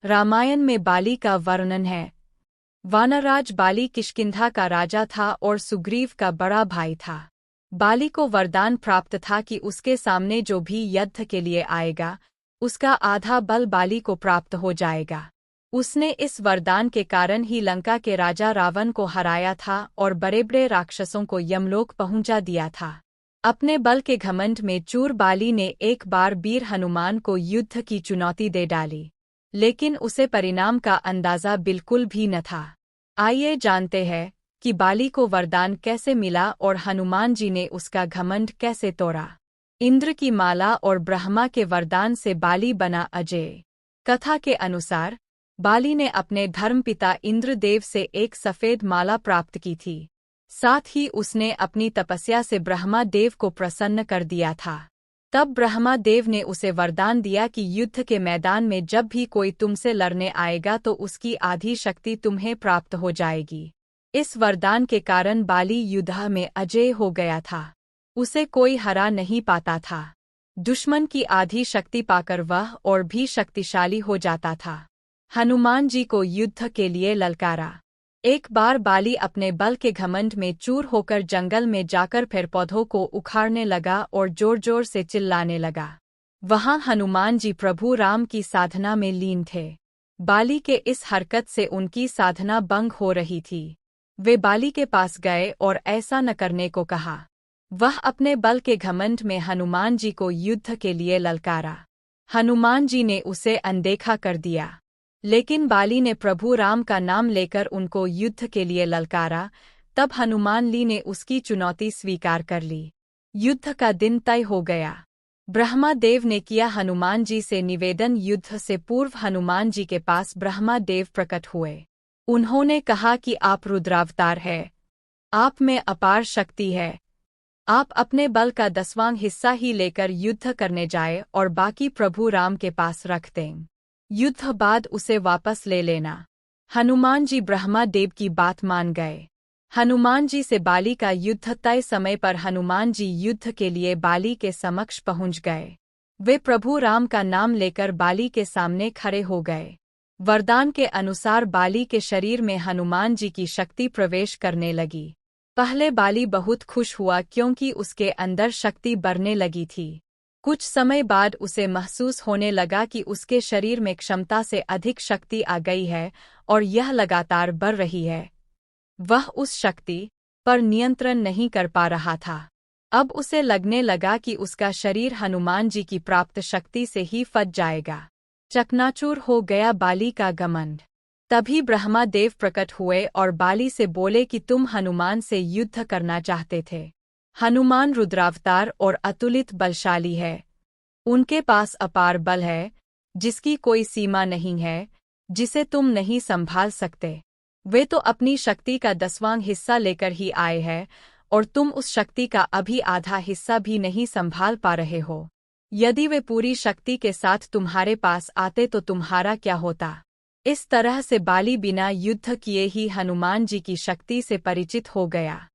रामायण में बाली का वर्णन है। वानरराज बाली किष्किंधा का राजा था और सुग्रीव का बड़ा भाई था। बाली को वरदान प्राप्त था कि उसके सामने जो भी युद्ध के लिए आएगा, उसका आधा बल बाली को प्राप्त हो जाएगा। उसने इस वरदान के कारण ही लंका के राजा रावण को हराया था और बड़े बड़े राक्षसों को यमलोक पहुंचा दिया था। अपने बल के घमंड में चूर बाली ने एक बार वीर हनुमान को युद्ध की चुनौती दे डाली, लेकिन उसे परिणाम का अंदाजा बिल्कुल भी न था। आइए जानते हैं कि बाली को वरदान कैसे मिला और हनुमान जी ने उसका घमंड कैसे तोड़ा। इंद्र की माला और ब्रह्मा के वरदान से बाली बना अजेय। कथा के अनुसार बाली ने अपने धर्मपिता इंद्रदेव से एक सफेद माला प्राप्त की थी। साथ ही उसने अपनी तपस्या से ब्रह्मा देव को प्रसन्न कर दिया था। तब ब्रह्मा देव ने उसे वरदान दिया कि युद्ध के मैदान में जब भी कोई तुमसे लड़ने आएगा तो उसकी आधी शक्ति तुम्हें प्राप्त हो जाएगी। इस वरदान के कारण बाली युद्ध में अजेय हो गया था। उसे कोई हरा नहीं पाता था। दुश्मन की आधी शक्ति पाकर वह और भी शक्तिशाली हो जाता था। हनुमान जी को युद्ध के लिए ललकारा। एक बार बाली अपने बल के घमंड में चूर होकर जंगल में जाकर पेड़ पौधों को उखाड़ने लगा और जोर जोर से चिल्लाने लगा। वहां हनुमान जी प्रभु राम की साधना में लीन थे। बाली के इस हरकत से उनकी साधना भंग हो रही थी। वे बाली के पास गए और ऐसा न करने को कहा। वह अपने बल के घमंड में हनुमान जी को युद्ध के लिए ललकारा। हनुमान जी ने उसे अनदेखा कर दिया, लेकिन बाली ने प्रभु राम का नाम लेकर उनको युद्ध के लिए ललकारा। तब हनुमान जी ने उसकी चुनौती स्वीकार कर ली। युद्ध का दिन तय हो गया। ब्रह्मा देव ने किया हनुमान जी से निवेदन। युद्ध से पूर्व हनुमान जी के पास ब्रह्मा देव प्रकट हुए। उन्होंने कहा कि आप रुद्रावतार हैं। आप में अपार शक्ति है। आप अपने बल का 10वां हिस्सा ही लेकर युद्ध करने जाए और बाकी प्रभु राम के पास रख दें। युद्ध बाद उसे वापस ले लेना। हनुमान जी ब्रह्मा देव की बात मान गए। हनुमान जी से बाली का युद्ध तय समय पर हनुमान जी युद्ध के लिए बाली के समक्ष पहुंच गए। वे प्रभु राम का नाम लेकर बाली के सामने खड़े हो गए। वरदान के अनुसार बाली के शरीर में हनुमान जी की शक्ति प्रवेश करने लगी। पहले बाली बहुत खुश हुआ क्योंकि उसके अंदर शक्ति बढ़ने लगी थी। कुछ समय बाद उसे महसूस होने लगा कि उसके शरीर में क्षमता से अधिक शक्ति आ गई है और यह लगातार बढ़ रही है। वह उस शक्ति पर नियंत्रण नहीं कर पा रहा था। अब उसे लगने लगा कि उसका शरीर हनुमान जी की प्राप्त शक्ति से ही फट जाएगा। चकनाचूर हो गया बाली का घमंड। तभी ब्रह्मा देव प्रकट हुए और बाली से बोले कि तुम हनुमान से युद्ध करना चाहते थे। हनुमान रुद्रावतार और अतुलित बलशाली है। उनके पास अपार बल है, जिसकी कोई सीमा नहीं है, जिसे तुम नहीं संभाल सकते। वे तो अपनी शक्ति का 10वां हिस्सा लेकर ही आए हैं और तुम उस शक्ति का अभी आधा हिस्सा भी नहीं संभाल पा रहे हो। यदि वे पूरी शक्ति के साथ तुम्हारे पास आते तो तुम्हारा क्या होता। इस तरह से बाली बिना युद्ध किए ही हनुमान जी की शक्ति से परिचित हो गया।